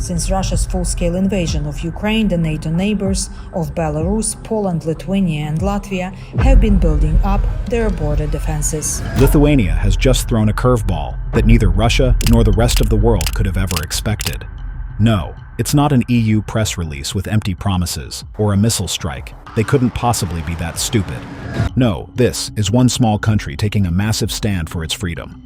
Since Russia's full-scale invasion of Ukraine, the NATO neighbors of Belarus, Poland, Lithuania and Latvia have been building up their border defenses. Lithuania has just thrown a curveball that neither Russia nor the rest of the world could have ever expected. No, it's not an EU press release with empty promises or a missile strike. They couldn't possibly be that stupid. No, this is one small country taking a massive stand for its freedom.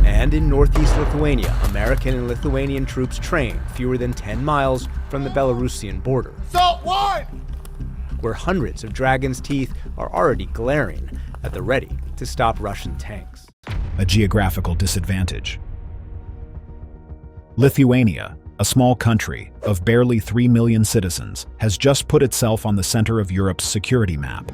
And in northeast Lithuania, American and Lithuanian troops train fewer than 10 miles from the Belarusian border, where hundreds of Dragon's Teeth are already glaring at the ready to stop Russian tanks. A geographical disadvantage. Lithuania, a small country of barely 3 million citizens, has just put itself on the center of Europe's security map.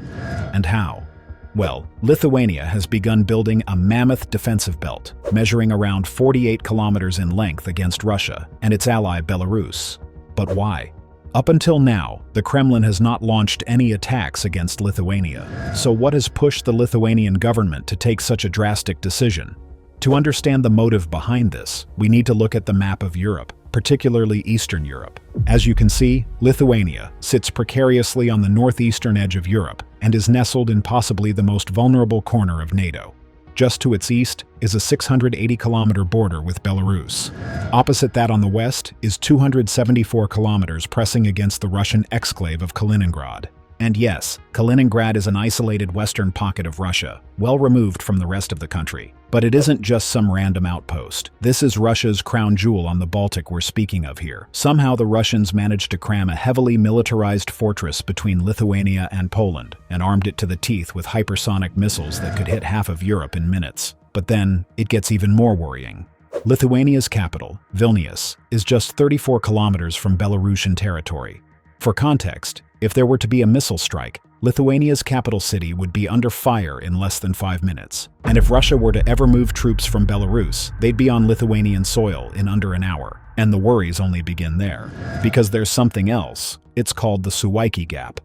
And how? Well, Lithuania has begun building a mammoth defensive belt, measuring around 48 kilometers in length against Russia and its ally Belarus. But why? Up until now, the Kremlin has not launched any attacks against Lithuania. So what has pushed the Lithuanian government to take such a drastic decision? To understand the motive behind this, we need to look at the map of Europe, particularly Eastern Europe. As you can see, Lithuania sits precariously on the northeastern edge of Europe and is nestled in possibly the most vulnerable corner of NATO. Just to its east is a 680-kilometer border with Belarus. Opposite that on the west is 274 kilometers pressing against the Russian exclave of Kaliningrad. And yes, Kaliningrad is an isolated western pocket of Russia, well removed from the rest of the country. But it isn't just some random outpost. This is Russia's crown jewel on the Baltic we're speaking of here. Somehow the Russians managed to cram a heavily militarized fortress between Lithuania and Poland and armed it to the teeth with hypersonic missiles that could hit half of Europe in minutes. But then, it gets even more worrying. Lithuania's capital, Vilnius, is just 34 kilometers from Belarusian territory. For context, if there were to be a missile strike, Lithuania's capital city would be under fire in less than 5 minutes. And if Russia were to ever move troops from Belarus, they'd be on Lithuanian soil in under an hour. And the worries only begin there. Because there's something else. It's called the Suwalki Gap.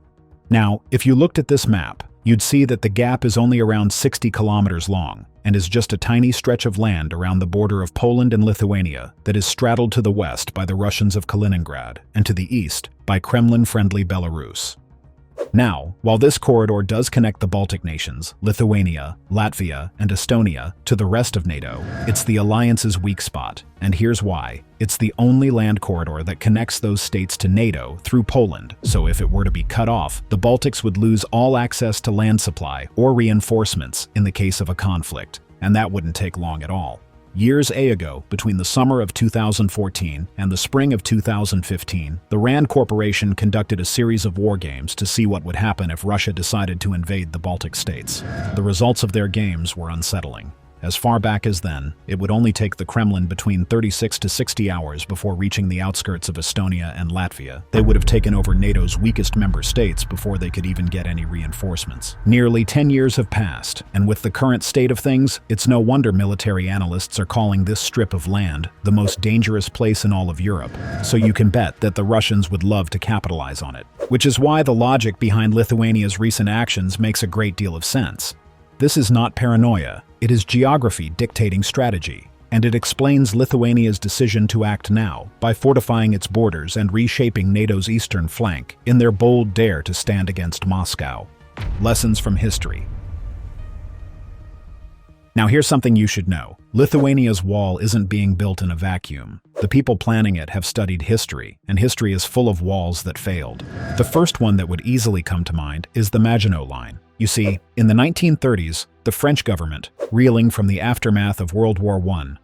Now, if you looked at this map, you'd see that the gap is only around 60 kilometers long and is just a tiny stretch of land around the border of Poland and Lithuania that is straddled to the west by the Russians of Kaliningrad and to the east by Kremlin-friendly Belarus. Now, while this corridor does connect the Baltic nations, Lithuania, Latvia, and Estonia, to the rest of NATO, it's the alliance's weak spot. And here's why. It's the only land corridor that connects those states to NATO through Poland, so if it were to be cut off, the Baltics would lose all access to land supply or reinforcements in the case of a conflict. And that wouldn't take long at all. Years ago, between the summer of 2014 and the spring of 2015, the RAND Corporation conducted a series of war games to see what would happen if Russia decided to invade the Baltic states. The results of their games were unsettling. As far back as then, it would only take the Kremlin between 36 to 60 hours before reaching the outskirts of Estonia and Latvia. They would have taken over NATO's weakest member states before they could even get any reinforcements. Nearly 10 years have passed, and with the current state of things, it's no wonder military analysts are calling this strip of land the most dangerous place in all of Europe. So you can bet that the Russians would love to capitalize on it. Which is why the logic behind Lithuania's recent actions makes a great deal of sense. This is not paranoia. It is geography dictating strategy, and it explains Lithuania's decision to act now by fortifying its borders and reshaping NATO's eastern flank in their bold dare to stand against Moscow. Lessons from history. Now here's something you should know. Lithuania's wall isn't being built in a vacuum. The people planning it have studied history, and history is full of walls that failed. The first one that would easily come to mind is the Maginot Line. You see, in the 1930s, the French government, reeling from the aftermath of World War I,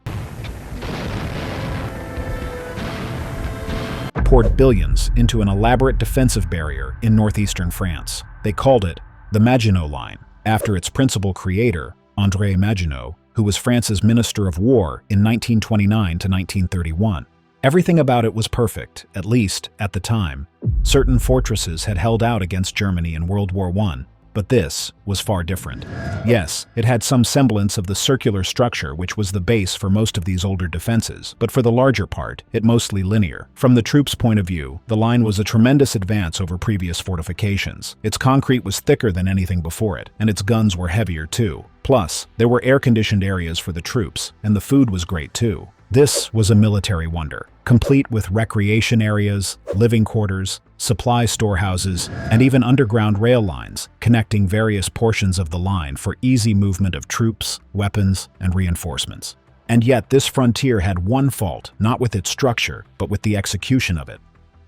poured billions into an elaborate defensive barrier in northeastern France. They called it the Maginot Line, after its principal creator, André Maginot, who was France's Minister of War in 1929 to 1931. Everything about it was perfect, at least at the time. Certain fortresses had held out against Germany in World War I, but this was far different. Yes, it had some semblance of the circular structure which was the base for most of these older defenses, but for the larger part, it mostly linear. From the troops' point of view, the line was a tremendous advance over previous fortifications. Its concrete was thicker than anything before it, and its guns were heavier too. Plus, there were air-conditioned areas for the troops, and the food was great too. This was a military wonder. complete with recreation areas, living quarters, supply storehouses, and even underground rail lines connecting various portions of the line for easy movement of troops, weapons, and reinforcements. And yet this frontier had one fault, not with its structure, but with the execution of it.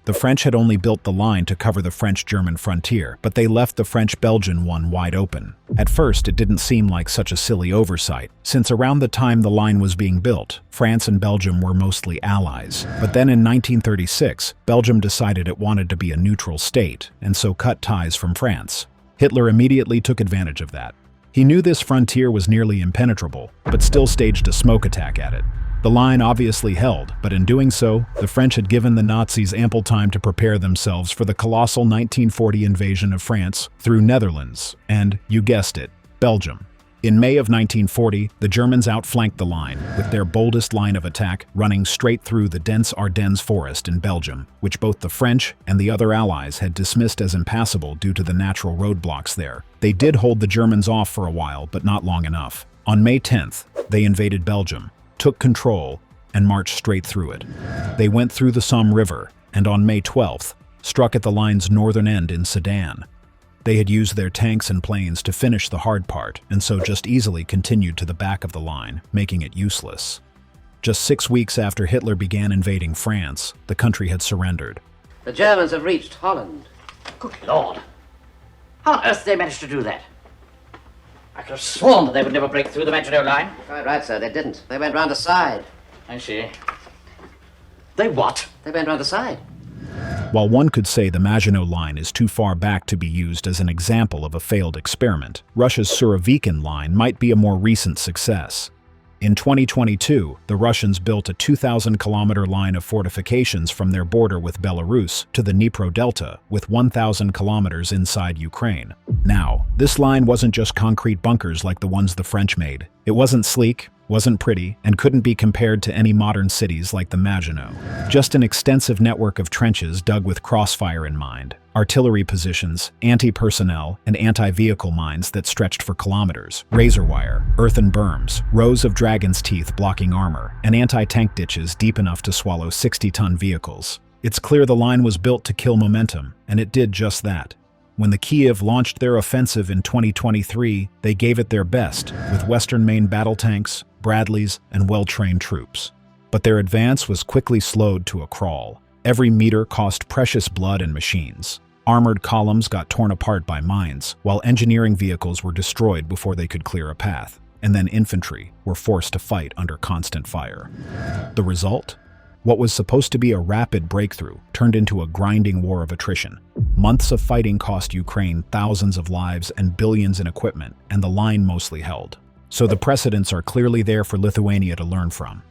The French had only built the line to cover the French-German frontier, but they left the French-Belgian one wide open. At first, it didn't seem like such a silly oversight, since around the time the line was being built, France and Belgium were mostly allies. But then in 1936, Belgium decided it wanted to be a neutral state, and so cut ties from France. Hitler immediately took advantage of that. He knew this frontier was nearly impenetrable, but still staged a smoke attack at it. The line obviously held, but in doing so, the French had given the Nazis ample time to prepare themselves for the colossal 1940 invasion of France through Netherlands and, you guessed it, Belgium. In May of 1940, the Germans outflanked the line, with their boldest line of attack running straight through the dense Ardennes forest in Belgium, which both the French and the other allies had dismissed as impassable due to the natural roadblocks there. They did hold the Germans off for a while, but not long enough. On May 10th, they invaded Belgium, took control, and marched straight through it. They went through the Somme River, and on May 12th, struck at the line's northern end in Sedan. They had used their tanks and planes to finish the hard part, and so just easily continued to the back of the line, making it useless. Just 6 weeks after Hitler began invading France, the country had surrendered. The Germans have reached Holland. Good Lord! How on earth did they manage to do that? I could have sworn that they would never break through the Maginot Line. Quite right, sir. They didn't. They went round the side. I see. They what? They went round the side. While one could say the Maginot Line is too far back to be used as an example of a failed experiment, Russia's Surovikin Line might be a more recent success. In 2022, the Russians built a 2,000-kilometer line of fortifications from their border with Belarus to the Dnipro Delta, with 1,000 kilometers inside Ukraine. Now, this line wasn't just concrete bunkers like the ones the French made. It wasn't sleek, wasn't pretty, and couldn't be compared to any modern cities like the Maginot. Just an extensive network of trenches dug with crossfire in mind, artillery positions, anti-personnel, and anti-vehicle mines that stretched for kilometers, razor wire, earthen berms, rows of dragon's teeth blocking armor, and anti-tank ditches deep enough to swallow 60-ton vehicles. It's clear the line was built to kill momentum, and it did just that. When the Kiev launched their offensive in 2023, they gave it their best, with Western Main battle tanks, Bradleys, and well-trained troops. But their advance was quickly slowed to a crawl. Every meter cost precious blood and machines. Armored columns got torn apart by mines, while engineering vehicles were destroyed before they could clear a path. And then infantry were forced to fight under constant fire. The result? What was supposed to be a rapid breakthrough turned into a grinding war of attrition. Months of fighting cost Ukraine thousands of lives and billions in equipment, and the line mostly held. So the precedents are clearly there for Lithuania to learn from.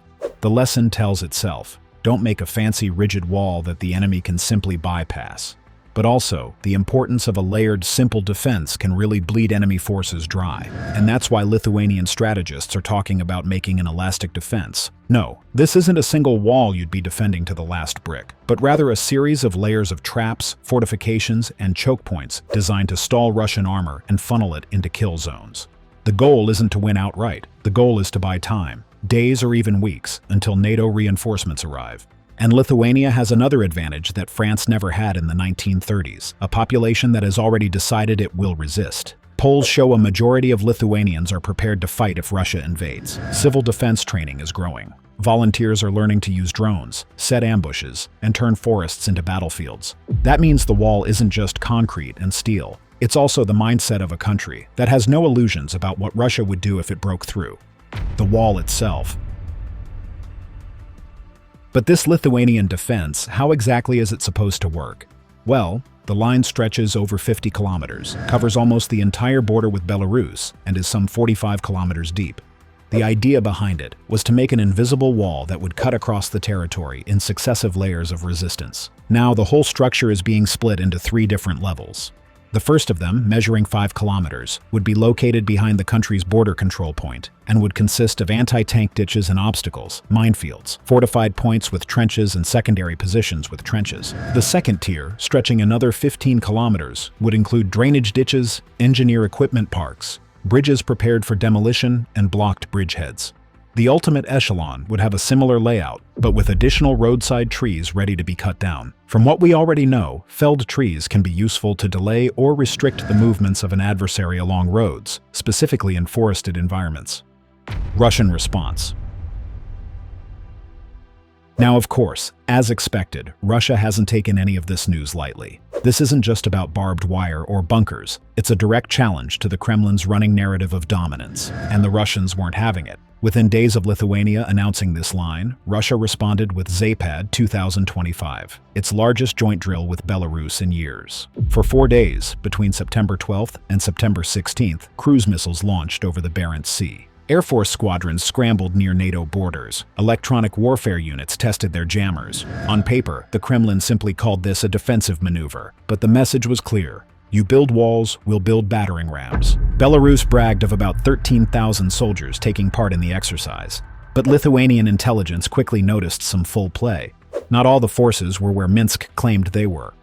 The lesson tells itself. Don't make a fancy, rigid wall that the enemy can simply bypass. But also, the importance of a layered, simple defense can really bleed enemy forces dry. And that's why Lithuanian strategists are talking about making an elastic defense. No, this isn't a single wall you'd be defending to the last brick, but rather a series of layers of traps, fortifications, and choke points designed to stall Russian armor and funnel it into kill zones. The goal isn't to win outright. The goal is to buy time, days or even weeks, until NATO reinforcements arrive. And Lithuania has another advantage that France never had in the 1930s, a population that has already decided it will resist. Polls show a majority of Lithuanians are prepared to fight if Russia invades. Civil defense training is growing. Volunteers are learning to use drones, set ambushes, and turn forests into battlefields. That means the wall isn't just concrete and steel. It's also the mindset of a country that has no illusions about what Russia would do if it broke through. The wall itself. But this Lithuanian defense, how exactly is it supposed to work? Well, the line stretches over 50 kilometers, covers almost the entire border with Belarus, and is some 45 kilometers deep. The idea behind it was to make an invisible wall that would cut across the territory in successive layers of resistance. Now, the whole structure is being split into 3 different levels. The first of them, measuring 5 kilometers, would be located behind the country's border control point and would consist of anti-tank ditches and obstacles, minefields, fortified points with trenches and secondary positions with trenches. The second tier, stretching another 15 kilometers, would include drainage ditches, engineer equipment parks, bridges prepared for demolition, and blocked bridgeheads. The ultimate echelon would have a similar layout, but with additional roadside trees ready to be cut down. From what we already know, felled trees can be useful to delay or restrict the movements of an adversary along roads, specifically in forested environments. Russian response. Now, of course, as expected, Russia hasn't taken any of this news lightly. This isn't just about barbed wire or bunkers. It's a direct challenge to the Kremlin's running narrative of dominance, and the Russians weren't having it. Within days of Lithuania announcing this line, Russia responded with Zapad 2025, its largest joint drill with Belarus in years. For 4 days, between September 12th and September 16th, cruise missiles launched over the Barents Sea. Air Force squadrons scrambled near NATO borders. Electronic warfare units tested their jammers. On paper, the Kremlin simply called this a defensive maneuver, but the message was clear. You build walls, we'll build battering rams. Belarus bragged of about 13,000 soldiers taking part in the exercise. But Lithuanian intelligence quickly noticed some full play. Not all the forces were where Minsk claimed they were.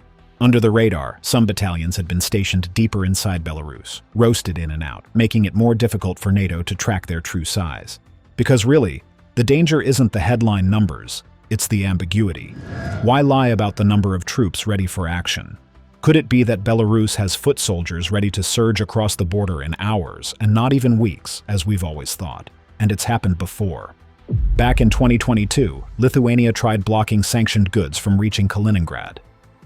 Under the radar, some battalions had been stationed deeper inside Belarus, roasted in and out, making it more difficult for NATO to track their true size. Because really, the danger isn't the headline numbers, it's the ambiguity. Why lie about the number of troops ready for action? Could it be that Belarus has foot soldiers ready to surge across the border in hours, and not even weeks, as we've always thought? And it's happened before. Back in 2022, Lithuania tried blocking sanctioned goods from reaching Kaliningrad.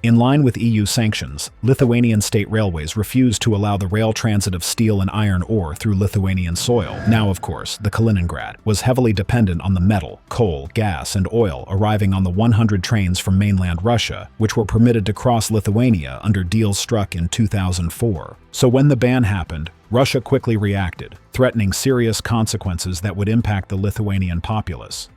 In line with EU sanctions, Lithuanian state railways refused to allow the rail transit of steel and iron ore through Lithuanian soil. Now, of course, the Kaliningrad was heavily dependent on the metal, coal, gas, and oil arriving on the 100 trains from mainland Russia, which were permitted to cross Lithuania under deals struck in 2004. So when the ban happened, Russia quickly reacted, threatening serious consequences that would impact the Lithuanian populace.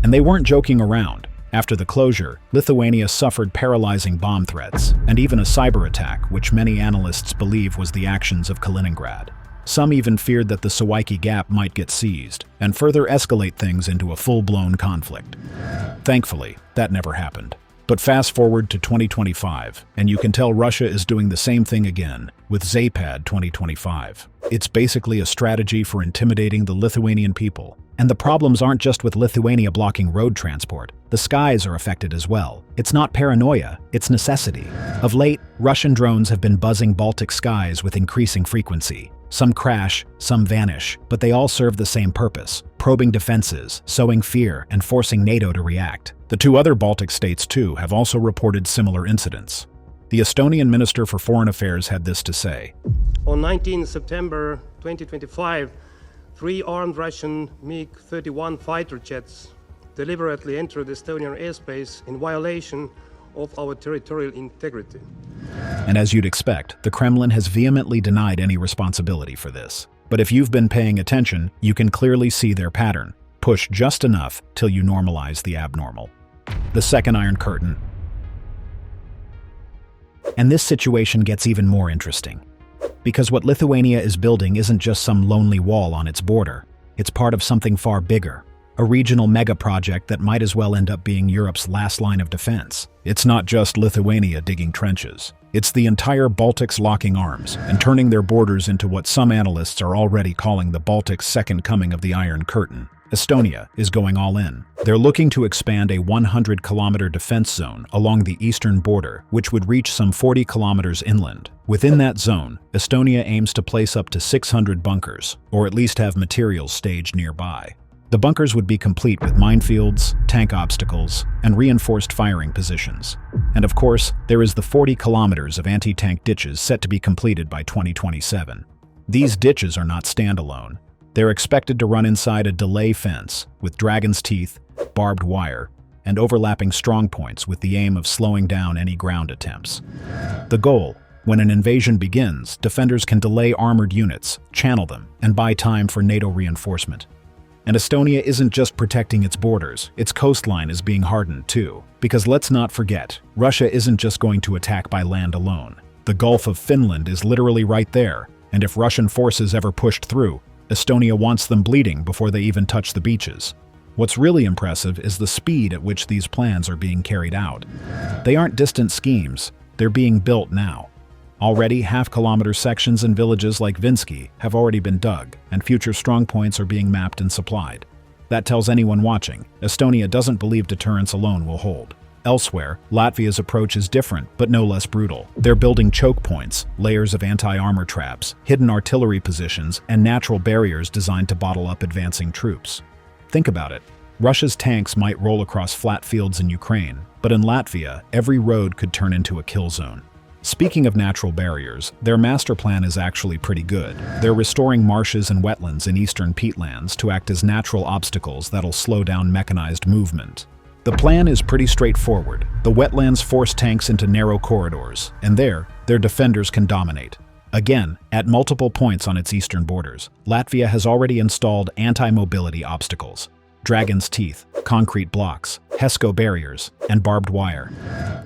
And they weren't joking around. After the closure, Lithuania suffered paralyzing bomb threats, and even a cyber attack, which many analysts believe was the actions of Kaliningrad. Some even feared that the Suwalki Gap might get seized, and further escalate things into a full-blown conflict. Thankfully, that never happened. But fast forward to 2025, and you can tell Russia is doing the same thing again, with Zapad 2025. It's basically a strategy for intimidating the Lithuanian people. And the problems aren't just with Lithuania blocking road transport. The skies are affected as well. It's not paranoia, it's necessity. Of late, Russian drones have been buzzing Baltic skies with increasing frequency. Some crash, some vanish, but they all serve the same purpose: probing defenses, sowing fear, and forcing NATO to react. The 2 other Baltic states, too, have also reported similar incidents. The Estonian Minister for Foreign Affairs had this to say. On 19 September 2025, 3 armed Russian MiG-31 fighter jets deliberately entered Estonian airspace in violation of our territorial integrity. And as you'd expect, the Kremlin has vehemently denied any responsibility for this. But if you've been paying attention, you can clearly see their pattern. Push just enough till you normalize the abnormal. The second Iron Curtain. And this situation gets even more interesting. Because what Lithuania is building isn't just some lonely wall on its border. It's part of something far bigger. A regional mega-project that might as well end up being Europe's last line of defense. It's not just Lithuania digging trenches. It's the entire Baltics locking arms and turning their borders into what some analysts are already calling the Baltics' second coming of the Iron Curtain. Estonia is going all in. They're looking to expand a 100-kilometer defense zone along the eastern border, which would reach some 40 kilometers inland. Within that zone, Estonia aims to place up to 600 bunkers, or at least have materials staged nearby. The bunkers would be complete with minefields, tank obstacles, and reinforced firing positions. And of course, there is the 40 kilometers of anti-tank ditches set to be completed by 2027. These ditches are not standalone. They're expected to run inside a delay fence with dragon's teeth, barbed wire, and overlapping strongpoints with the aim of slowing down any ground attempts. The goal: when an invasion begins, defenders can delay armored units, channel them, and buy time for NATO reinforcement. And Estonia isn't just protecting its borders, its coastline is being hardened too. Because let's not forget, Russia isn't just going to attack by land alone. The Gulf of Finland is literally right there, and if Russian forces ever pushed through, Estonia wants them bleeding before they even touch the beaches. What's really impressive is the speed at which these plans are being carried out. They aren't distant schemes, they're being built now. Already, half-kilometer sections in villages like Vinsky have already been dug, and future strongpoints are being mapped and supplied. That tells anyone watching, Estonia doesn't believe deterrence alone will hold. Elsewhere, Latvia's approach is different, but no less brutal. They're building choke points, layers of anti-armor traps, hidden artillery positions, and natural barriers designed to bottle up advancing troops. Think about it. Russia's tanks might roll across flat fields in Ukraine, but in Latvia, every road could turn into a kill zone. Speaking of natural barriers, their master plan is actually pretty good. They're restoring marshes and wetlands in eastern peatlands to act as natural obstacles that'll slow down mechanized movement. The plan is pretty straightforward. The wetlands force tanks into narrow corridors, and there, their defenders can dominate. Again, at multiple points on its eastern borders, Latvia has already installed anti-mobility obstacles. Dragon's teeth, concrete blocks, HESCO barriers, and barbed wire.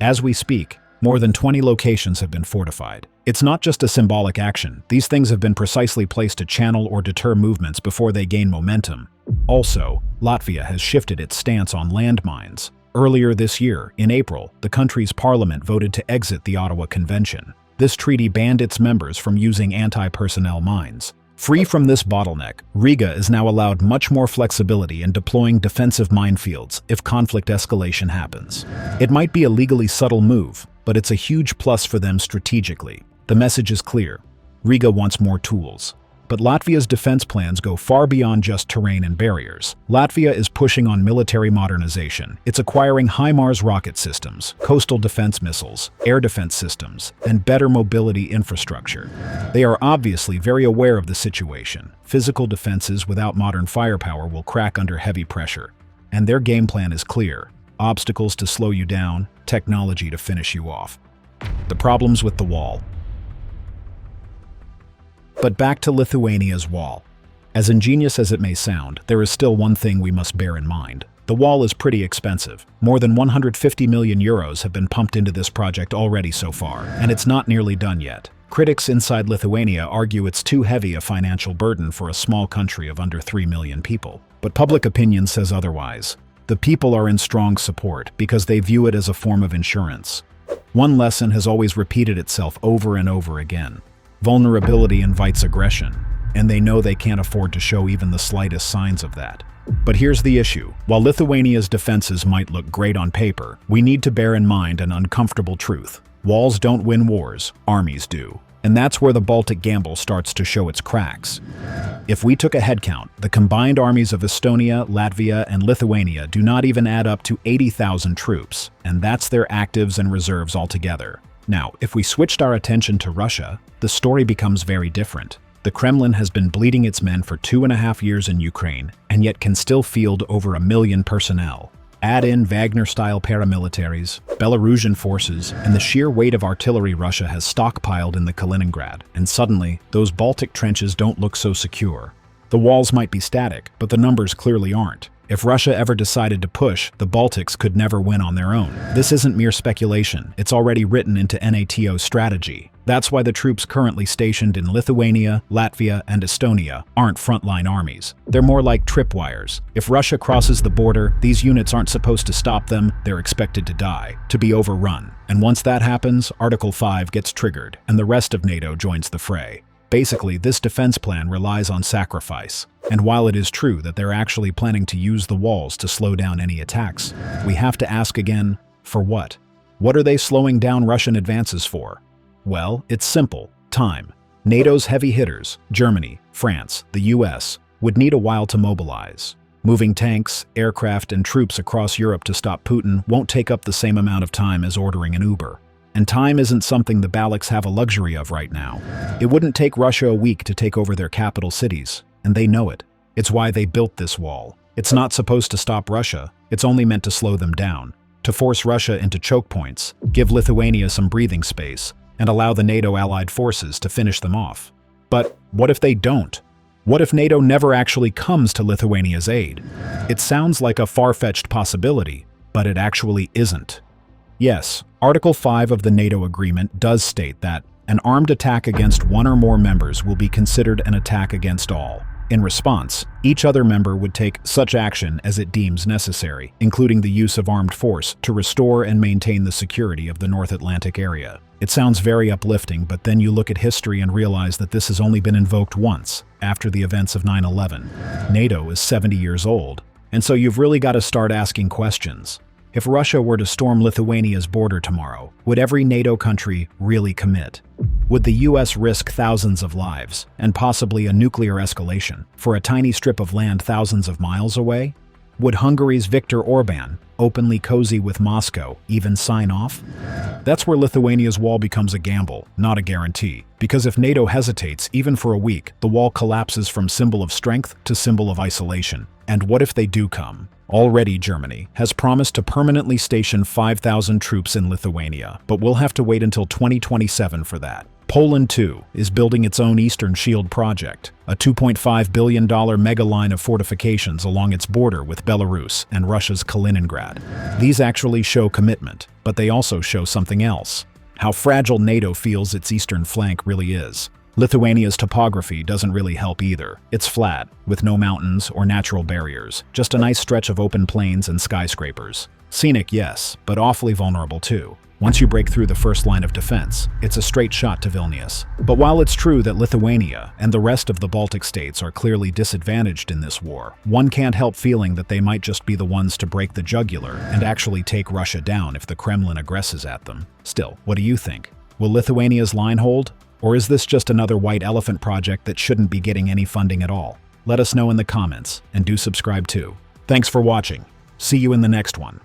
As we speak, more than 20 locations have been fortified. It's not just a symbolic action. These things have been precisely placed to channel or deter movements before they gain momentum. Also, Latvia has shifted its stance on landmines. Earlier this year, in April, the country's parliament voted to exit the Ottawa Convention. This treaty banned its members from using anti-personnel mines. Free from this bottleneck, Riga is now allowed much more flexibility in deploying defensive minefields if conflict escalation happens. It might be a legally subtle move, but it's a huge plus for them strategically. The message is clear. Riga wants more tools. But Latvia's defense plans go far beyond just terrain and barriers. Latvia is pushing on military modernization. It's acquiring HIMARS rocket systems, coastal defense missiles, air defense systems, and better mobility infrastructure. They are obviously very aware of the situation. Physical defenses without modern firepower will crack under heavy pressure. And their game plan is clear. Obstacles to slow you down, technology to finish you off. The problems with the wall. But back to Lithuania's wall. As ingenious as it may sound, there is still one thing we must bear in mind. The wall is pretty expensive. More than 150 million euros have been pumped into this project already so far, and it's not nearly done yet. Critics inside Lithuania argue it's too heavy a financial burden for a small country of under 3 million people. But public opinion says otherwise. The people are in strong support because they view it as a form of insurance. One lesson has always repeated itself over and over again. Vulnerability invites aggression, and they know they can't afford to show even the slightest signs of that. But here's the issue. While Lithuania's defenses might look great on paper, we need to bear in mind an uncomfortable truth. Walls don't win wars, armies do. And that's where the Baltic gamble starts to show its cracks. If we took a head count, the combined armies of Estonia, Latvia, and Lithuania do not even add up to 80,000 troops, and that's their actives and reserves altogether. Now, if we switched our attention to Russia, the story becomes very different. The Kremlin has been bleeding its men for 2.5 years in Ukraine, and yet can still field over 1 million personnel. Add in Wagner-style paramilitaries, Belarusian forces, and the sheer weight of artillery Russia has stockpiled in the Kaliningrad, and suddenly, those Baltic trenches don't look so secure. The walls might be static, but the numbers clearly aren't. If Russia ever decided to push, the Baltics could never win on their own. This isn't mere speculation, it's already written into NATO's strategy. That's why the troops currently stationed in Lithuania, Latvia, and Estonia aren't frontline armies. They're more like tripwires. If Russia crosses the border, these units aren't supposed to stop them, they're expected to die, to be overrun. And once that happens, Article 5 gets triggered, and the rest of NATO joins the fray. Basically, this defense plan relies on sacrifice. And while it is true that they're actually planning to use the walls to slow down any attacks, we have to ask again, for what? What are they slowing down Russian advances for? Well, it's simple. Time. NATO's heavy hitters, Germany, France, the US, would need a while to mobilize. Moving tanks, aircraft, and troops across Europe to stop Putin won't take up the same amount of time as ordering an Uber. And time isn't something the Baltics have a luxury of right now. It wouldn't take Russia a week to take over their capital cities, and they know it. It's why they built this wall. It's not supposed to stop Russia, it's only meant to slow them down, to force Russia into choke points, give Lithuania some breathing space, and allow the NATO allied forces to finish them off. But what if they don't? What if NATO never actually comes to Lithuania's aid? It sounds like a far-fetched possibility, but it actually isn't. Yes, Article 5 of the NATO agreement does state that an armed attack against one or more members will be considered an attack against all. In response, each other member would take such action as it deems necessary, including the use of armed force to restore and maintain the security of the North Atlantic area. It sounds very uplifting, but then you look at history and realize that this has only been invoked once, after the events of 9/11. NATO is 70 years old, And so you've really got to start asking questions. If Russia were to storm Lithuania's border tomorrow, would every NATO country really commit? Would the US risk thousands of lives, and possibly a nuclear escalation, for a tiny strip of land thousands of miles away? Would Hungary's Viktor Orban, openly cozy with Moscow, even sign off? That's where Lithuania's wall becomes a gamble, not a guarantee. Because if NATO hesitates, even for a week, the wall collapses from symbol of strength to symbol of isolation. And what if they do come? Already, Germany has promised to permanently station 5,000 troops in Lithuania, but we'll have to wait until 2027 for that. Poland, too, is building its own Eastern Shield project, a $2.5 billion mega line of fortifications along its border with Belarus and Russia's Kaliningrad. These actually show commitment, but they also show something else: how fragile NATO feels its eastern flank really is. Lithuania's topography doesn't really help either. It's flat, with no mountains or natural barriers, just a nice stretch of open plains and skyscrapers. Scenic, yes, but awfully vulnerable too. Once you break through the first line of defense, it's a straight shot to Vilnius. But while it's true that Lithuania and the rest of the Baltic states are clearly disadvantaged in this war, one can't help feeling that they might just be the ones to break the jugular and actually take Russia down if the Kremlin aggresses at them. Still, what do you think? Will Lithuania's line hold? Or is this just another white elephant project that shouldn't be getting any funding at all? Let us know in the comments, and do subscribe too. Thanks for watching. See you in the next one.